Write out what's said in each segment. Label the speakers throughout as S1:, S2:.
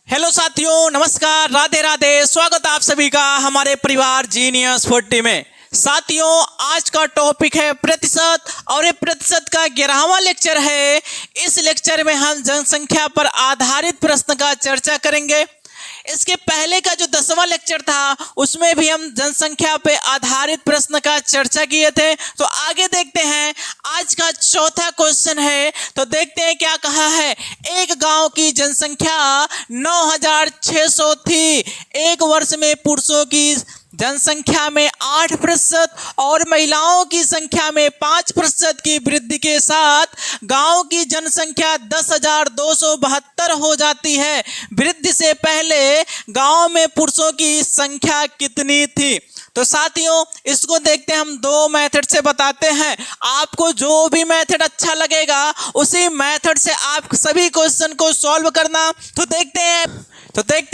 S1: Hello साथियों, नमस्कार, राधे राधे। स्वागत आप सभी का हमारे परिवार जीनियस 40 में। साथियों, आज का टॉपिक है प्रतिशत और ये प्रतिशत का 11वां लेक्चर है। इस लेक्चर में हम जनसंख्या पर आधारित प्रश्न का चर्चा करेंगे। इसके पहले का जो 10वां लेक्चर था उसमें भी हम जनसंख्या पे आधारित प्रश्न का चर्चा किए थे। तो आगे देखते हैं, आज का चौथा क्वेश्चन है। तो देखते हैं क्या कहा है। एक गांव की जनसंख्या 9600 थी। एक वर्ष में पुरुषों की जनसंख्या में 8% और महिलाओं की संख्या में 5% की वृद्धि के साथ गांव की जनसंख्या 10,272 हो जाती है। वृद्धि से पहले गांव में पुरुषों की संख्या कितनी थी? तो साथियों, इसको देखते हैं, हम दो मेथड से बताते हैं। आपको जो भी मेथड अच्छा लगेगा उसी मेथड से आप सभी क्वेश्चन को सॉल्व करना। तो देखते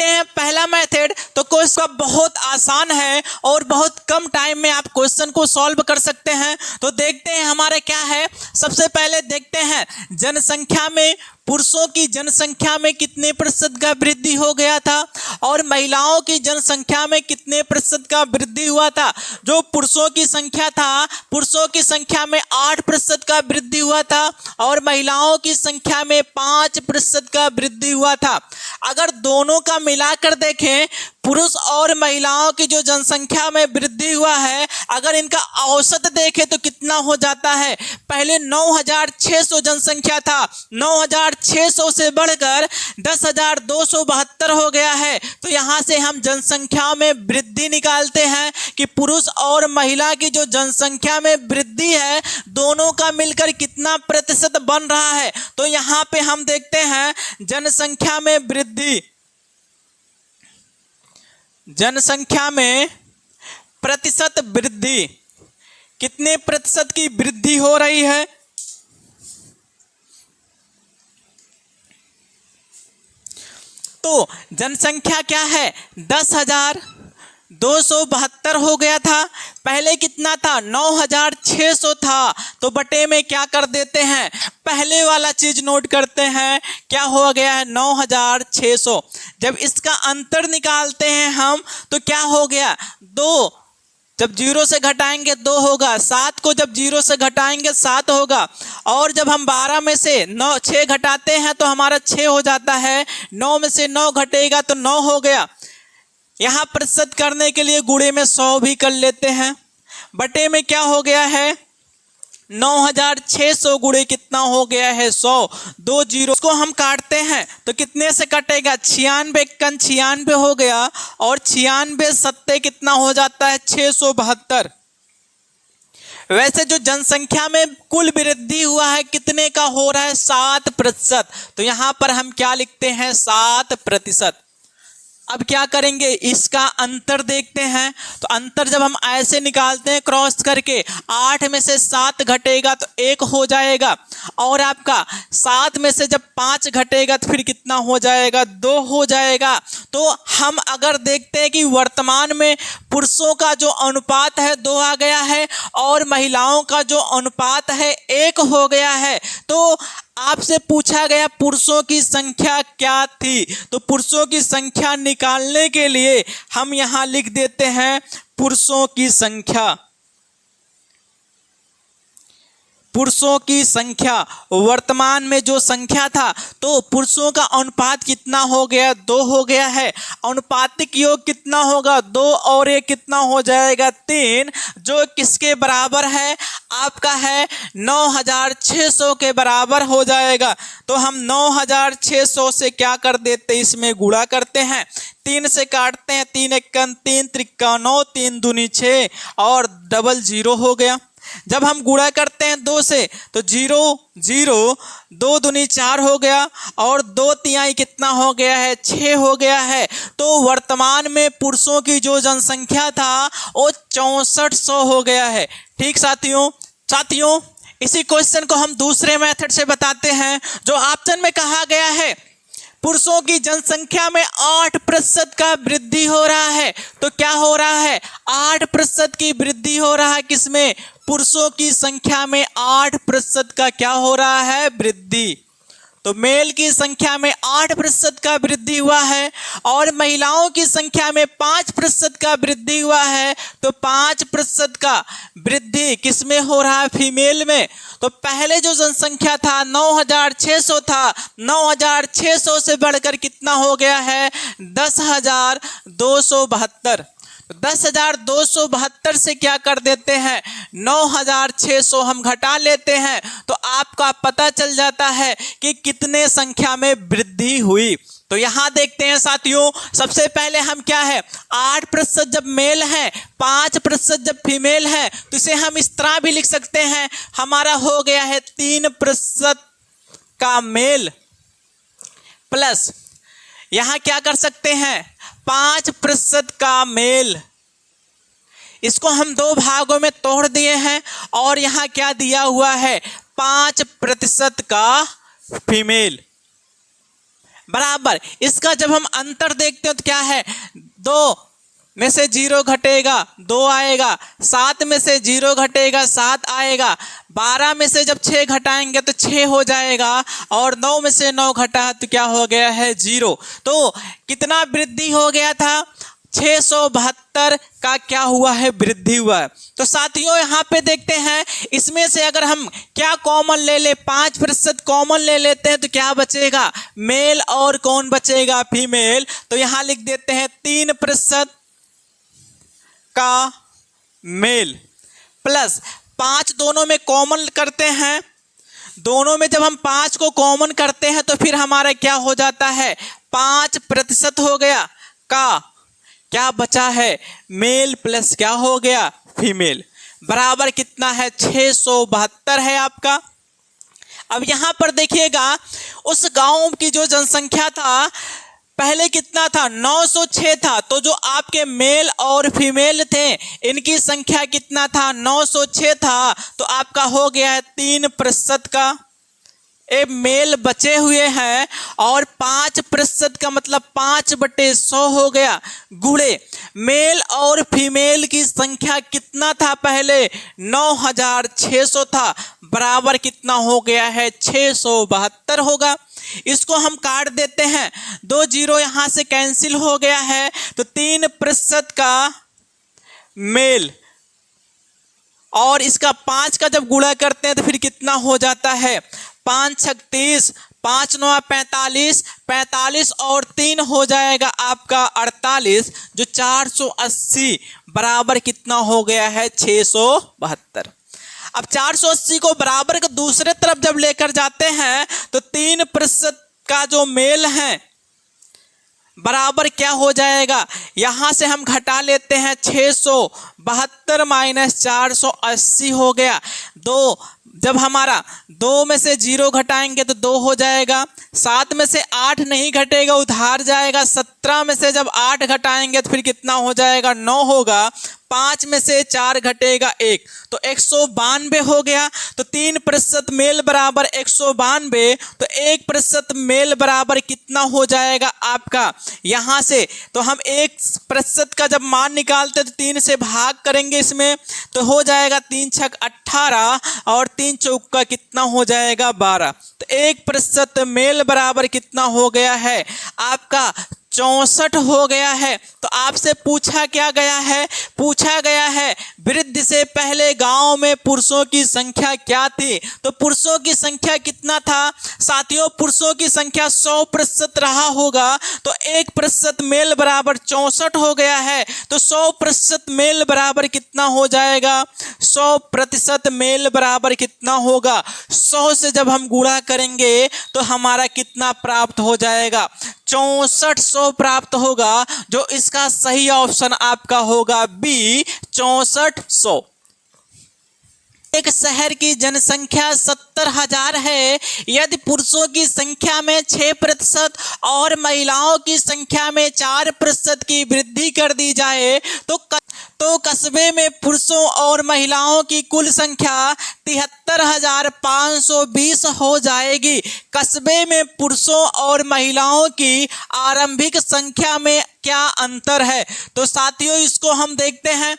S1: हैं पहला मेथड। तो क्वेश्चन बहुत आसान है और बहुत कम टाइम में आप क्वेश्चन को सॉल्व कर सकते हैं। तो देखते हैं हमारे क्या है। सबसे पहले देखते हैं जनसंख्या में पुरुषों की जनसंख्या में कितने प्रतिशत का वृद्धि हो गया था और महिलाओं की जनसंख्या में कितने प्रतिशत का वृद्धि हुआ था। जो पुरुषों की संख्या था, पुरुषों की संख्या में 8% का वृद्धि हुआ था और महिलाओं की संख्या में 5% का वृद्धि हुआ था। अगर दोनों का मिलाकर देखें, पुरुष और महिलाओं की जो जनसंख्या में वृद्धि हुआ है, अगर इनका औसत देखें तो कितना हो जाता है। पहले 9600 जनसंख्या था, 9600 से बढ़कर 10,272 हो गया है। तो यहाँ से हम जनसंख्या में वृद्धि निकालते हैं कि पुरुष और महिला की जो जनसंख्या में वृद्धि है, दोनों का मिलकर कितना प्रतिशत बन रहा है। तो यहाँ पे हम देखते हैं जनसंख्या में वृद्धि, जनसंख्या में प्रतिशत वृद्धि, कितने प्रतिशत की वृद्धि हो रही है। तो जनसंख्या क्या है, 10,272 हो गया था। पहले कितना था, 9600 था। तो बटे में क्या कर देते हैं, पहले वाला चीज नोट करते हैं, क्या हो गया है 9600। जब इसका अंतर निकालते हैं हम तो क्या हो गया, 2, जब 0 से घटाएंगे 2 होगा, 7 को जब 0 से घटाएंगे 7 होगा, और जब हम 12 में से 6 घटाते हैं तो हमारा 6 हो जाता है। 9 में से 9 घटेगा तो 9 हो गया। यहाँ प्रतिशत करने के लिए गुणे में 100 भी कर लेते हैं। बटे में क्या हो गया है, 9600 गुणे कितना हो गया है, 100। 2 जीरो को हम काटते हैं तो कितने से कटेगा, 96 कन 96 हो गया और 96 सत्ते कितना हो जाता है, 672। वैसे जो जनसंख्या में कुल वृद्धि हुआ है कितने का हो रहा है, 7%। तो यहाँ पर हम क्या लिखते हैं, 7%। अब क्या करेंगे, इसका अंतर देखते हैं। तो अंतर जब हम ऐसे निकालते हैं क्रॉस करके, 8 में से 7 घटेगा तो 1 हो जाएगा, और आपका 7 में से जब 5 घटेगा तो फिर कितना हो जाएगा, 2 हो जाएगा। तो हम अगर देखते हैं कि वर्तमान में पुरुषों का जो अनुपात है 2 आ गया है और महिलाओं का जो अनुपात है 1 हो गया है। तो आपसे पूछा गया पुरुषों की संख्या क्या थी, तो पुरुषों की संख्या निकालने के लिए हम यहां लिख देते हैं पुरुषों की संख्या। पुरुषों की संख्या, वर्तमान में जो संख्या था, तो पुरुषों का अनुपात कितना हो गया, 2 हो गया है। अनुपातिक योग कितना होगा, 2 और 1 कितना हो जाएगा, 3, जो किसके बराबर है, आपका है 9600 के बराबर हो जाएगा। तो हम 9600 से क्या कर देते, इसमें गुणा करते हैं, 3 से काटते हैं, 3 एकन 3 त्रिका 9, 3 दूनी 6 और डबल 0 हो गया। जब हम गुणा करते हैं 2 से तो 0 0, 2 दूनी 4 हो गया और 2 तिहाई कितना हो गया है, 6 हो गया है। तो वर्तमान में पुरुषों की जो जनसंख्या था वो 6400 हो गया है। ठीक साथियों, इसी क्वेश्चन को हम दूसरे मेथड से बताते हैं। जो ऑप्शन में कहा गया है पुरुषों की जनसंख्या में 8% का वृद्धि हो रहा है, तो क्या हो रहा है, 8% की वृद्धि हो रहा है किसमें, पुरुषों की संख्या में 8% का क्या हो रहा है, वृद्धि। तो मेल की संख्या में 8% का वृद्धि हुआ है और महिलाओं की संख्या में 5% का वृद्धि हुआ है। तो 5% का वृद्धि किसमें हो रहा है? फीमेल में। तो पहले जो जनसंख्या था 9,600 था, 9,600 से बढ़कर कितना हो गया है? 10,272। 10,272 से क्या कर देते हैं? 9,600 हम घटा लेते हैं तो आपका पता चल जाता है कि कितने संख्या में वृद्धि हुई। तो यहां देखते हैं साथियों, सबसे पहले हम क्या है, 8% जब मेल है, 5% जब फीमेल है, तो इसे हम इस तरह भी लिख सकते हैं, हमारा हो गया है 3% का मेल प्लस यहां क्या कर सकते हैं, 5% का मेल। इसको हम दो भागों में तोड़ दिए हैं और यहां क्या दिया हुआ है, 5% का फीमेल बराबर। इसका जब हम अंतर देखते हैं तो क्या है, 2 में से 0 घटेगा 2 आएगा, 7 में से 0 घटेगा 7 आएगा, 12 में से जब 6 घटाएंगे तो 6 हो जाएगा और 9 में से 9 घटा तो क्या हो गया है, 0। तो कितना वृद्धि हो गया था, 672 का क्या हुआ है, वृद्धि हुआ है। तो साथियों यहाँ पे देखते हैं, इसमें से अगर हम क्या कॉमन ले ले, 5% कॉमन ले लेते हैं तो क्या बचेगा, मेल और कौन बचेगा, फीमेल। तो यहाँ लिख देते हैं 3% का मेल प्लस 5 दोनों में कॉमन करते हैं, दोनों में जब हम 5 को कॉमन करते हैं तो फिर हमारा क्या हो जाता है, 5% हो गया का क्या बचा है, मेल प्लस क्या हो गया, फीमेल बराबर कितना है, 672 है आपका। अब यहां पर देखिएगा, उस गांव की जो जनसंख्या था पहले कितना था, 906 था। तो जो आपके मेल और फीमेल थे इनकी संख्या कितना था, 906 था। तो आपका हो गया है 3% का ए मेल बचे हुए हैं और 5% का मतलब 5/100 हो गया, गुणे मेल और फीमेल की संख्या कितना था, पहले 9,600 था, बराबर कितना हो गया है, 672 होगा। इसको हम काट देते हैं, 2 0 यहां से कैंसिल हो गया है। तो 3% का मेल और इसका 5 का जब गुणा करते हैं तो फिर कितना हो जाता है, 5 6 30, 5 9 45, 45 और 3 हो जाएगा आपका 48, जो 480 बराबर कितना हो गया है, 672। अब 480 को बराबर के दूसरे तरफ जब लेकर जाते हैं तो 3% का जो मेल है बराबर क्या हो जाएगा, यहां से हम घटा लेते हैं, 672 माइनस 480 हो गया। 2 जब हमारा 2 में से 0 घटाएंगे तो 2 हो जाएगा, 7 में से 8 नहीं घटेगा उधार जाएगा, 17 में से जब 8 घटाएंगे तो फिर कितना हो जाएगा, 9 होगा, 5 में से 4 घटेगा 1, तो 192 हो गया। तो 3% मेल बराबर 192, तो 1% मेल बराबर कितना हो जाएगा आपका, यहां से तो हम 1% का जब मान निकालते तो 3 से भाग करेंगे इसमें, तो हो जाएगा 3 6 18 और 3 चौका कितना हो जाएगा, 12। तो 1% मेल बराबर कितना हो गया है आपका, 64 हो गया है। तो आपसे पूछा क्या गया है, पूछा गया है वृद्धि से पहले गांव में पुरुषों की संख्या क्या थी। तो पुरुषों की संख्या कितना था साथियों, पुरुषों की संख्या 100% रहा होगा। तो 1% मेल बराबर 64 हो गया है। तो 100% मेल बराबर कितना हो जाएगा, 100% मेल बराबर कितना होगा, 100 से जब हम गुणा करेंगे तो हमारा कितना प्राप्त हो जाएगा, 6400 प्राप्त होगा। जो इसका सही ऑप्शन आपका होगा बी, 6400। एक शहर की जनसंख्या 70,000 है। यदि पुरुषों की संख्या में 6% और महिलाओं की संख्या में 4% की वृद्धि कर दी जाए तो कस्बे में पुरुषों और महिलाओं की कुल संख्या 73,520 हो जाएगी। कस्बे में पुरुषों और महिलाओं की आरंभिक संख्या में क्या अंतर है। तो साथियों इसको हम देखते हैं,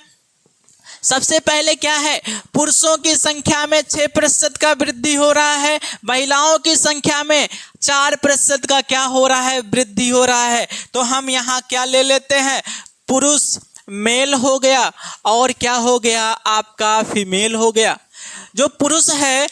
S1: सबसे पहले क्या है, पुरुषों की संख्या में 6% का वृद्धि हो रहा है, महिलाओं की संख्या में 4% का क्या हो रहा है, वृद्धि हो रहा है। तो हम यहाँ क्या ले लेते हैं, पुरुष मेल हो गया और क्या हो गया आपका फीमेल हो गया। जो पुरुष है,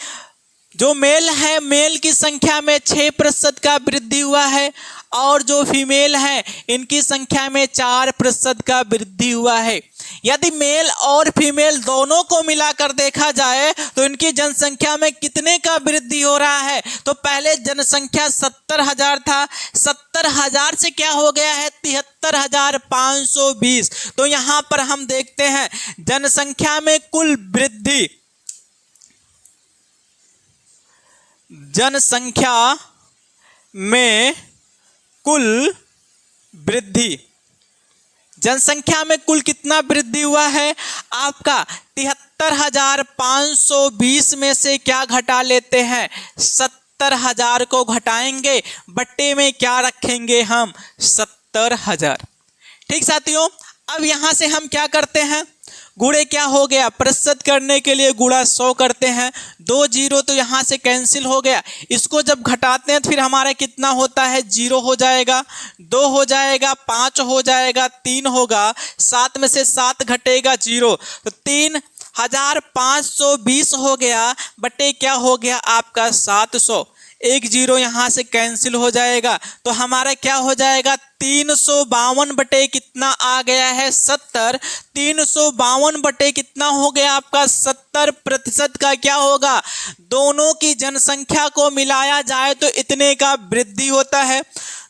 S1: जो मेल है, मेल की संख्या में 6% का वृद्धि हुआ है और जो फीमेल है इनकी संख्या में 4% का वृद्धि हुआ है। यदि मेल और फीमेल दोनों को मिलाकर देखा जाए तो इनकी जनसंख्या में कितने का वृद्धि हो रहा है, तो पहले जनसंख्या 70,000 था, 70,000 से क्या हो गया है 73,520। तो यहाँ पर हम देखते हैं जनसंख्या में कुल वृद्धि, जनसंख्या में कुल वृद्धि, जनसंख्या में कुल कितना वृद्धि हुआ है आपका 73,520 में से क्या घटा लेते हैं, 70,000 को घटाएंगे, बट्टे में क्या रखेंगे हम 70,000। ठीक साथियों, अब यहां से हम क्या करते हैं, गुणे क्या हो गया, प्रतिशत करने के लिए गुणा 100 करते हैं, 2 जीरो तो यहाँ से कैंसिल हो गया। इसको जब घटाते हैं तो फिर हमारा कितना होता है, 0 हो जाएगा, 2 हो जाएगा, 5 हो जाएगा, 3 होगा, 7 में से 7 घटेगा 0, तो 3,520 हो गया, बटे क्या हो गया आपका 700, 1 जीरो यहाँ से कैंसिल हो जाएगा। तो हमारा क्या हो जाएगा 352 बटे कितना आ गया है 70, 352 बटे कितना हो गया आपका 70% का क्या होगा, दोनों की जनसंख्या को मिलाया जाए तो इतने का वृद्धि होता है।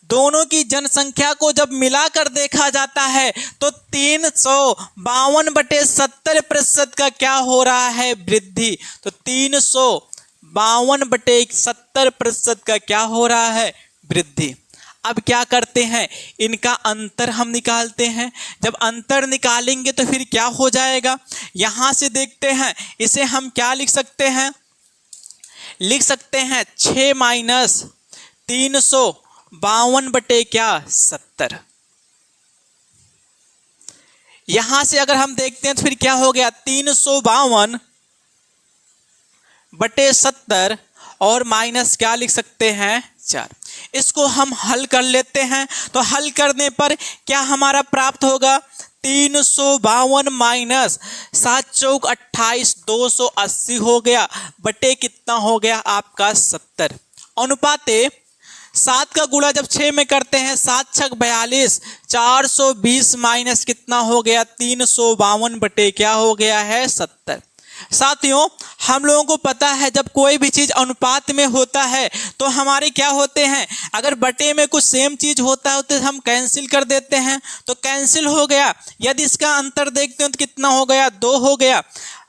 S1: दोनों की जनसंख्या को जब मिलाकर देखा जाता है तो 352 बटे 70% का क्या हो रहा है, वृद्धि। तो 352 बटे 70% का क्या हो रहा है, वृद्धि। अब क्या करते हैं, इनका अंतर हम निकालते हैं। जब अंतर निकालेंगे तो फिर क्या हो जाएगा, यहां से देखते हैं, इसे हम क्या लिख सकते हैं, लिख सकते हैं 6 माइनस 352 बटे क्या 70। यहां से अगर हम देखते हैं तो फिर क्या हो गया 352 बटे 70 और माइनस क्या लिख सकते हैं 4। इसको हम हल कर लेते हैं, तो हल करने पर क्या हमारा प्राप्त होगा, 352 माइनस 7 चौक 28, 280 हो गया, बटे कितना हो गया आपका 70। अनुपाते 7 का गुणा जब 6 में करते हैं, 7 छक 42, 420 माइनस कितना हो गया 352 बटे क्या हो गया है 70। साथियों, हम लोगों को पता है जब कोई भी चीज अनुपात में होता है तो हमारे क्या होते हैं, अगर बटे में कुछ सेम चीज होता है तो हम कैंसिल कर देते हैं, तो कैंसिल हो गया। यदि इसका अंतर देखते हैं तो कितना हो गया 2 हो गया,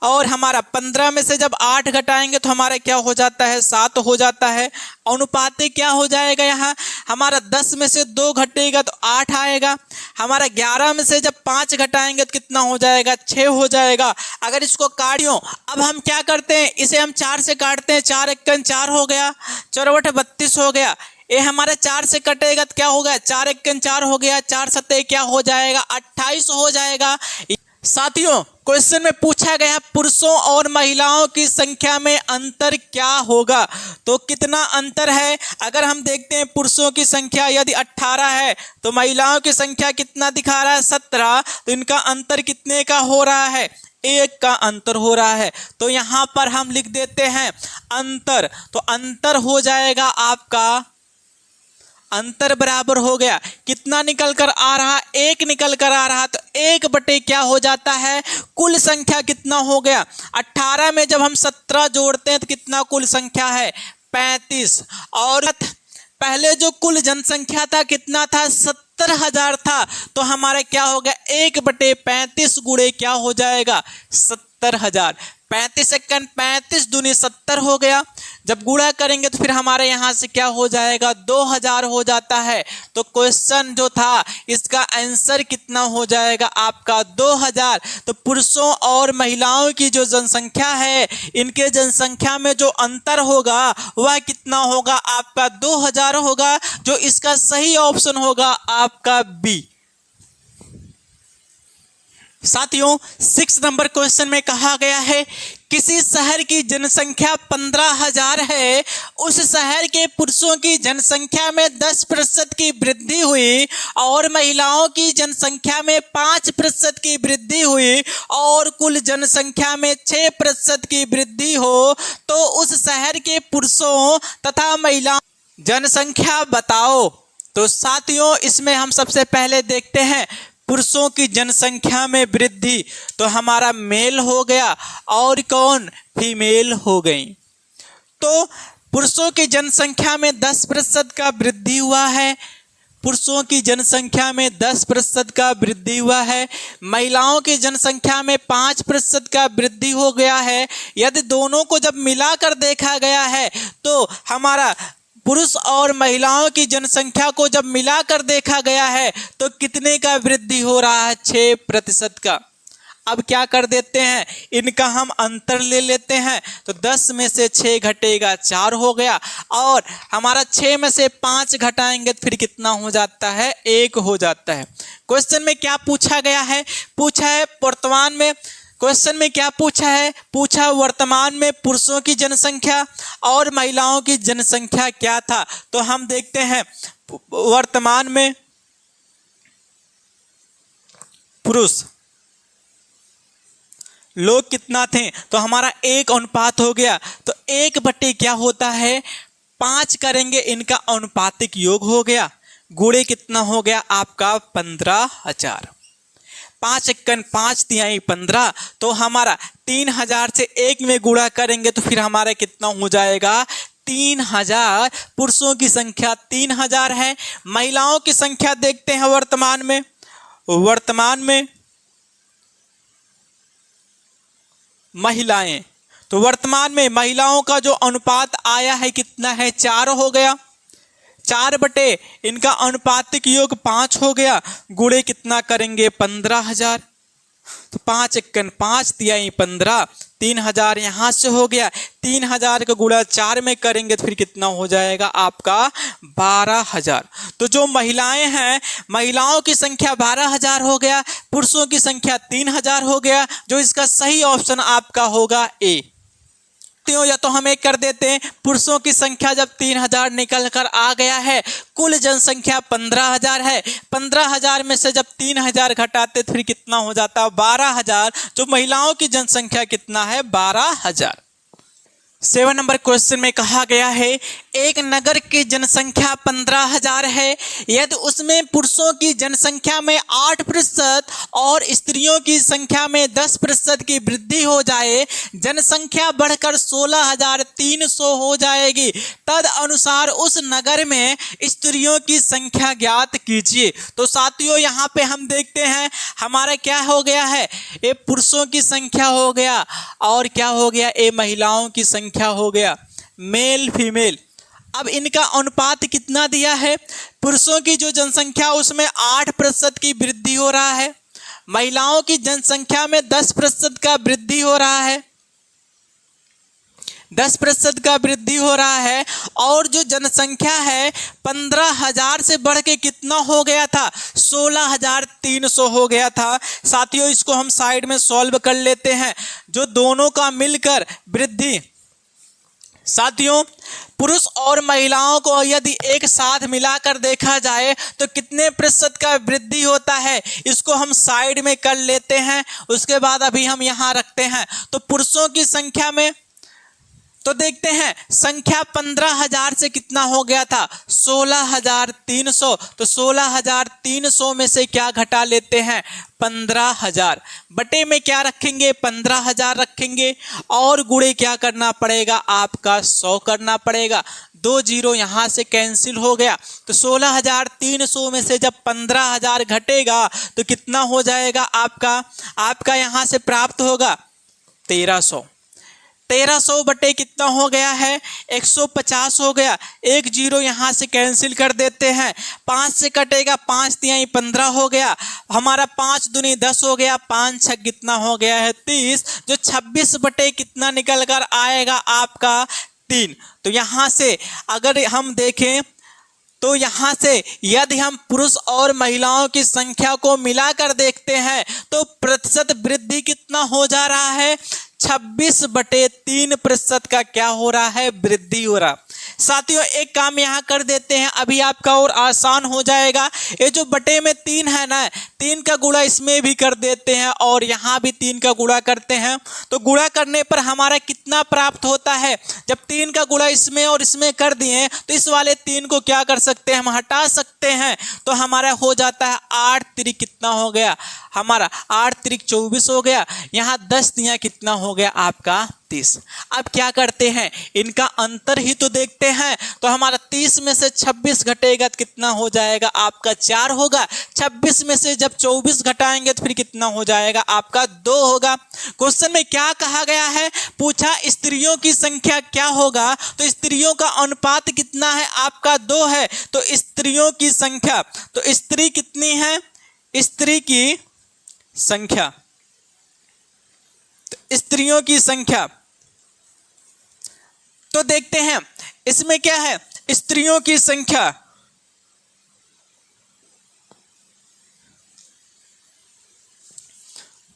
S1: और हमारा 15 में से जब 8 घटाएंगे तो हमारा क्या हो जाता है 7 हो जाता है। अनुपाते क्या हो जाएगा, यहाँ हमारा 10 में से 2 घटेगा तो 8 आएगा, हमारा 11 में से जब 5 घटाएंगे तो कितना हो जाएगा 6 हो जाएगा। अगर इसको काटियो, अब हम क्या करते हैं, इसे हम 4 से काटते हैं, 4 एकन 4 हो गया, 4 32 हो गया। ये हमारा 4 से कटेगा तो क्या होगा 4 एकन 4 हो गया, 4 सत्ते क्या हो जाएगा 28 हो जाएगा। साथियों, क्वेश्चन में पूछा गया पुरुषों और महिलाओं की संख्या में अंतर क्या होगा, तो कितना अंतर है। अगर हम देखते हैं पुरुषों की संख्या यदि 18 है तो महिलाओं की संख्या कितना दिखा रहा है 17, तो इनका अंतर कितने का हो रहा है 1 का अंतर हो रहा है। तो यहाँ पर हम लिख देते हैं अंतर, तो अंतर हो जाएगा आपका, अंतर बराबर हो गया कितना निकल कर आ रहा, 1 निकल कर आ रहा, तो 1 बटे क्या हो जाता है कुल संख्या कितना हो गया 18 में जब हम 17 जोड़ते हैं तो कितना कुल संख्या है 35, और पहले जो कुल जनसंख्या था कितना था 70,000 था, तो हमारा क्या हो गया 1 बटे 35 गुणे क्या हो जाएगा 70,000। 35 सेकंड 35 दूनी 70 हो गया, जब गुणा करेंगे तो फिर हमारे यहाँ से क्या हो जाएगा 2000 हो जाता है। तो क्वेश्चन जो था इसका आंसर कितना हो जाएगा आपका 2000। तो पुरुषों और महिलाओं की जो जनसंख्या है, इनके जनसंख्या में जो अंतर होगा वह कितना होगा आपका 2000 होगा, जो इसका सही ऑप्शन होगा आपका बी। साथियों 6 नंबर क्वेश्चन में कहा गया है किसी शहर की जनसंख्या 15,000 है, उस शहर के पुरुषों की जनसंख्या में 10% की वृद्धि हुई और महिलाओं की जनसंख्या में 5% की वृद्धि हुई और कुल जनसंख्या में 6% की वृद्धि हो तो उस शहर के पुरुषों तथा महिलाओं जनसंख्या बताओ। तो साथियों इसमें हम सबसे पहले देखते हैं पुरुषों की जनसंख्या में वृद्धि, तो हमारा मेल हो गया और कौन, फीमेल हो गई। तो पुरुषों की जनसंख्या में 10% का वृद्धि हुआ है, पुरुषों की जनसंख्या में 10% का वृद्धि हुआ है, महिलाओं की जनसंख्या में 5% का वृद्धि हो गया है। यदि दोनों को जब मिलाकर देखा गया है तो हमारा पुरुष और महिलाओं की जनसंख्या को जब मिलाकर देखा गया है तो कितने का वृद्धि हो रहा है, 6% का। अब क्या कर देते हैं, इनका हम अंतर ले लेते हैं, तो 10 में से 6 घटेगा 4 हो गया और हमारा 6 में से 5 घटाएंगे तो फिर कितना हो जाता है, 1 हो जाता है। क्वेश्चन में क्या पूछा गया है, पूछा है वर्तमान में, क्वेश्चन में क्या पूछा है, पूछा वर्तमान में पुरुषों की जनसंख्या और महिलाओं की जनसंख्या क्या था। तो हम देखते हैं वर्तमान में पुरुष लोग कितना थे, तो हमारा 1 अनुपात हो गया, तो 1 बटे क्या होता है, 5 करेंगे, इनका अनुपातिक योग हो गया, गुणे कितना हो गया आपका 15,000। 5 एकन 5 तिहाई 15, तो हमारा 3,000 से 1 में गुणा करेंगे तो फिर हमारा कितना हो जाएगा, 3,000। पुरुषों की संख्या 3,000 है। महिलाओं की संख्या देखते हैं वर्तमान में महिलाएं, तो वर्तमान में महिलाओं का जो अनुपात आया है कितना है, 4 हो गया, 4 बटे इनका अनुपातिक योग 5 हो गया, गुणे कितना करेंगे 15,000, तो 5 एकन 5 तिहाई 15, 3,000 यहाँ से हो गया, 3,000 का गुणा 4 में करेंगे तो फिर कितना हो जाएगा आपका 12,000। तो जो महिलाएं हैं, महिलाओं की संख्या 12,000 हो गया, पुरुषों की संख्या 3,000 हो गया, जो इसका सही ऑप्शन आपका होगा ए। या तो हम एक कर देते हैं, पुरुषों की संख्या जब 3,000 निकल कर आ गया है, कुल जनसंख्या 15,000 है, 15,000 में से जब 3,000 घटाते तो फिर कितना हो जाता है 12,000। जो महिलाओं की जनसंख्या कितना है 12,000। 7 नंबर क्वेश्चन में कहा गया है एक नगर की जनसंख्या 15,000 है, यदि उसमें पुरुषों की जनसंख्या में 8% और स्त्रियों की संख्या में 10% की वृद्धि हो जाए, जनसंख्या बढ़कर 16,300 हो जाएगी, तद अनुसार उस नगर में स्त्रियों की संख्या ज्ञात कीजिए। तो साथियों यहाँ पे हम देखते हैं हमारा क्या हो गया है, ये पुरुषों की संख्या हो गया और क्या हो गया, ये महिलाओं की संख्या हो गया, मेल फीमेल। अब इनका अनुपात कितना दिया है, पुरुषों की जो जनसंख्या उसमें 8% की वृद्धि हो रहा है, महिलाओं की जनसंख्या में 10% का वृद्धि हो रहा है, 10% का वृद्धि हो रहा है, और जो जनसंख्या है 15,000 से बढ़ के कितना हो गया था, 16,300 हो गया था। साथियों इसको हम साइड में सॉल्व कर लेते हैं, जो दोनों का मिलकर वृद्धि, साथियों पुरुष और महिलाओं को यदि एक साथ मिलाकर देखा जाए तो कितने प्रतिशत का वृद्धि होता है, इसको हम साइड में कर लेते हैं, उसके बाद अभी हम यहाँ रखते हैं। तो पुरुषों की संख्या में तो देखते हैं संख्या 15,000 से कितना हो गया था 16,300, तो 16,300 में से क्या घटा लेते हैं 15,000, बटे में क्या रखेंगे 15,000 रखेंगे, और गुणे क्या करना पड़ेगा आपका 100 करना पड़ेगा, 2 जीरो यहाँ से कैंसिल हो गया। तो 16,300 में से जब 15,000 घटेगा तो कितना हो जाएगा आपका यहाँ से प्राप्त होगा 1300। 1300 बटे कितना हो गया है 150 हो गया, 1 जीरो यहाँ से कैंसिल कर देते हैं, 5 से कटेगा 5 तिहाई 15 हो गया, हमारा 5 दूनी 10 हो गया, 5 छक कितना हो गया है 30, जो 26 बटे कितना निकल कर आएगा आपका 3। तो यहाँ से अगर हम देखें तो यहाँ से यदि हम पुरुष और महिलाओं की संख्या को मिलाकर देखते हैं तो प्रतिशत वृद्धि कितना हो जा रहा है, 26/3% का क्या हो रहा है, वृद्धि हो रहा। साथियों एक काम यहाँ कर देते हैं, अभी आपका और आसान हो जाएगा। ये जो बटे में 3 है ना, 3 का गुणा इसमें भी कर देते हैं और यहाँ भी 3 का गुणा करते हैं। तो गुणा करने पर हमारा कितना प्राप्त होता है, जब 3 का गुणा इसमें और इसमें कर दिए तो इस वाले 3 को क्या कर सकते हैं, हम हटा सकते हैं। तो हमारा हो जाता है 8 त्रिक कितना हो गया, हमारा 8 त्रिक 24 हो गया। यहाँ 10 दिया कितना हो गया आपका 30। अब क्या करते हैं, इनका अंतर ही तो देखते हैं। तो हमारा 30 में से 26 घटेगा तो कितना हो जाएगा आपका 4 होगा। 26 में से जब 24 घटाएंगे तो फिर कितना हो जाएगा आपका 2 होगा। क्वेश्चन में क्या कहा गया है, पूछा स्त्रियों की संख्या क्या होगा, तो स्त्रियों का अनुपात कितना है आपका 2 है। तो स्त्रियों की संख्या, तो स्त्री कितनी है, स्त्री की संख्या, तो स्त्रियों की संख्या, तो देखते हैं इसमें क्या है, स्त्रियों की संख्या,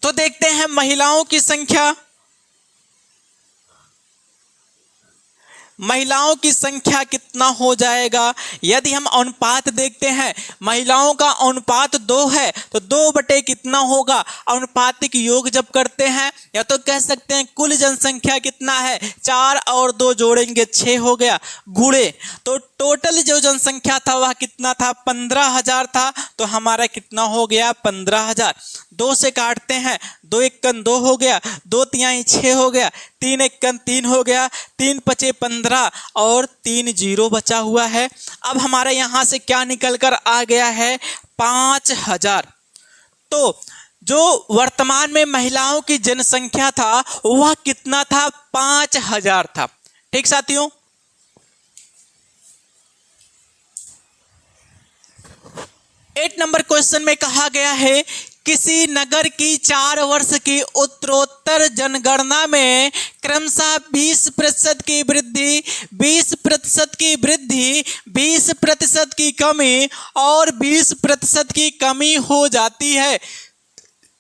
S1: तो देखते हैं महिलाओं की संख्या। महिलाओं की संख्या कितना हो जाएगा, यदि हम अनुपात देखते हैं, महिलाओं का अनुपात 2 है तो 2 बटे कितना होगा, अनुपातिक योग जब करते हैं या तो कह सकते हैं कुल जनसंख्या कितना है, 4 और 2 जोड़ेंगे 6 हो गया, गुणे तो टोटल जो जनसंख्या था वह कितना था, 15,000 था। तो हमारा कितना हो गया 15,000। 2 से काटते हैं, 2 एकन 2 हो गया, 2 तिहाई 6 हो गया, 3 एकन 3 हो गया, 3 पचे 15 और 3 जीरो बचा हुआ है। अब हमारे यहाँ से क्या निकल कर आ गया है 5,000। तो जो वर्तमान में महिलाओं की जनसंख्या था वह कितना था, 5,000 था। ठीक साथियों, 8 नंबर क्वेश्चन में कहा गया है किसी नगर की 4 वर्ष की उत्तरोत्तर जनगणना में क्रमशः 20% की वृद्धि, 20% की वृद्धि, 20% की कमी और 20% की कमी हो जाती है।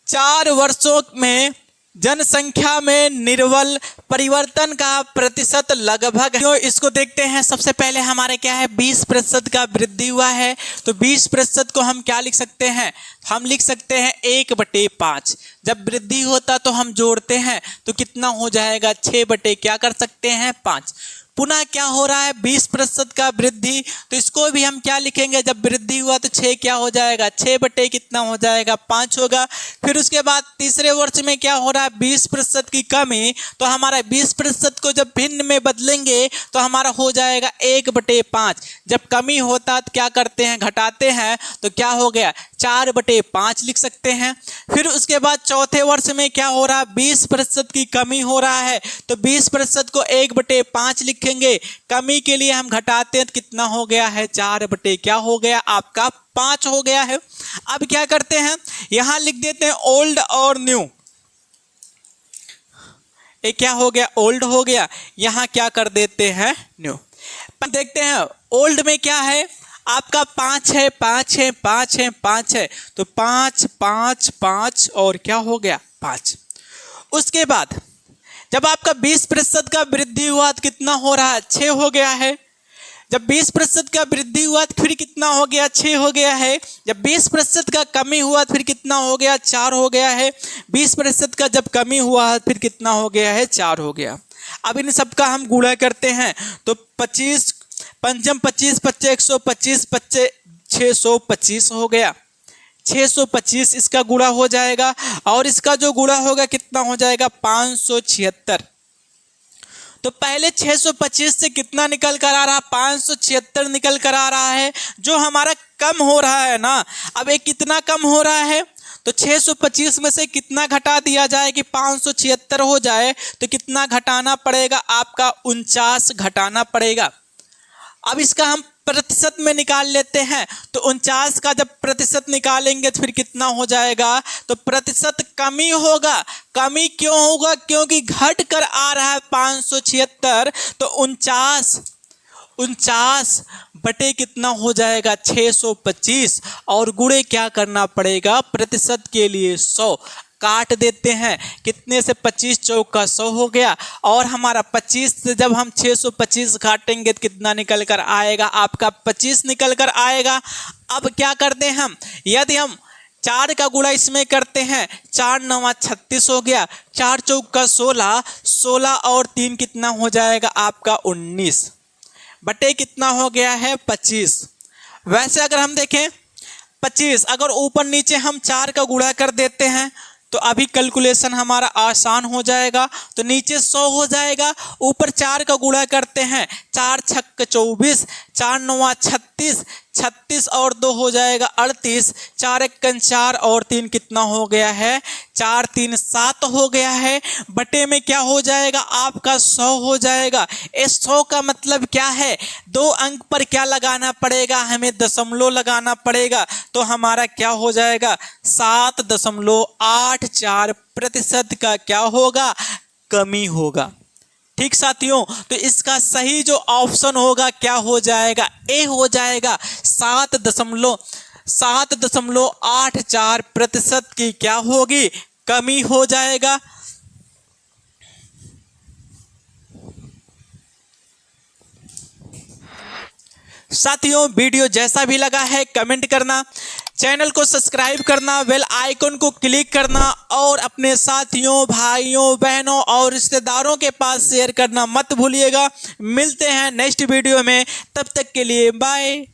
S1: 4 वर्षों में जनसंख्या में निर्बल परिवर्तन का प्रतिशत लगभग, इसको देखते हैं। सबसे पहले हमारे क्या है 20% का वृद्धि हुआ है, तो 20% को हम क्या लिख सकते हैं, हम लिख सकते हैं 1/5। जब वृद्धि होता तो हम जोड़ते हैं तो कितना हो जाएगा 6 बटे क्या कर सकते हैं 5। पुनः क्या हो रहा है 20% का वृद्धि, तो इसको भी हम क्या लिखेंगे, जब वृद्धि हुआ तो 6 क्या हो जाएगा 6 बटे कितना हो जाएगा 5 होगा। फिर उसके बाद तीसरे वर्ष में क्या हो रहा है 20% की कमी, तो हमारा 20% को जब भिन्न में बदलेंगे तो हमारा हो जाएगा 1/5। जब कमी होता तो क्या करते हैं घटाते हैं, तो क्या हो गया 4/5 लिख सकते हैं। फिर उसके बाद चौथे वर्ष में क्या हो रहा है 20% की कमी हो रहा है, तो 20% को 1/5 लिखेंगे। कमी के लिए हम घटाते हैं तो कितना हो गया है 4 बटे क्या हो गया आपका 5 हो गया है। अब क्या करते हैं यहां लिख देते हैं ओल्ड और न्यू। ये क्या हो गया ओल्ड हो गया, यहां क्या कर देते हैं न्यू। देखते हैं ओल्ड में क्या है आपका 5 है 5 है 5 है 5 है, तो 5 5 5 और क्या हो गया 5। उसके बाद जब आपका 20% का वृद्धि हुआ तो कितना हो रहा है 6 हो गया है। जब 20% का वृद्धि हुआ तो फिर कितना हो गया 6 हो गया है। जब 20% का कमी हुआ तो फिर कितना हो गया 4 हो गया है। 20% का जब कमी हुआ फिर कितना हो गया है 4 हो गया। अब इन सब का हम गुणा करते हैं तो 25 पंचम 25 पच्चे 125 पच्चे 625 हो गया। 625 इसका गुणा हो जाएगा और इसका जो गुणा होगा कितना हो जाएगा 576। तो पहले 625 से कितना निकल कर आ रहा 576 निकल कर आ रहा है, जो हमारा कम हो रहा है ना। अब ये कितना कम हो रहा है, तो 625 में से कितना घटा दिया जाए कि 576 हो जाए, तो कितना घटाना पड़ेगा आपका 49 घटाना पड़ेगा। अब इसका हम प्रतिशत में निकाल लेते हैं, तो 49 का जब प्रतिशत निकालेंगे तो फिर कितना हो जाएगा, तो प्रतिशत कमी होगा। कमी क्यों होगा, क्योंकि घट कर आ रहा है 576, तो 49 49 बटे कितना हो जाएगा 625 और गुणे क्या करना पड़ेगा प्रतिशत के लिए 100 काट देते हैं कितने से 25 चौक का 100 हो गया और हमारा 25 से जब हम 625 काटेंगे तो कितना निकल कर आएगा आपका 25 निकल कर आएगा। अब क्या करते हैं हम यदि हम 4 का गुणा इसमें करते हैं 4 9 36 हो गया 4 चौक का 16 16 और 3 कितना हो जाएगा आपका 19 बटे कितना हो गया है 25। वैसे अगर हम देखें 25 अगर ऊपर नीचे हम 4 का गुणा कर देते हैं तो अभी कैलकुलेशन हमारा आसान हो जाएगा। तो नीचे 100 हो जाएगा ऊपर 4 का गुणा करते हैं 4 छक्के 24 4 9 36 36 और 2 हो जाएगा 38 4 1 4 और 3 कितना हो गया है 4 3 7 हो गया है बटे में क्या हो जाएगा आपका 100 हो जाएगा। इस 100 का मतलब क्या है 2 अंक पर क्या लगाना पड़ेगा हमें दशमलव लगाना पड़ेगा तो हमारा क्या हो जाएगा 7.84% का क्या होगा कमी होगा। ठीक साथियों तो इसका सही जो ऑप्शन होगा क्या हो जाएगा ए हो जाएगा 7.84% की क्या होगी कमी हो जाएगा। साथियों वीडियो जैसा भी लगा है कमेंट करना, चैनल को सब्सक्राइब करना, बेल आइकन को क्लिक करना और अपने साथियों भाइयों बहनों और रिश्तेदारों के पास शेयर करना मत भूलिएगा। मिलते हैं नेक्स्ट वीडियो में, तब तक के लिए बाय।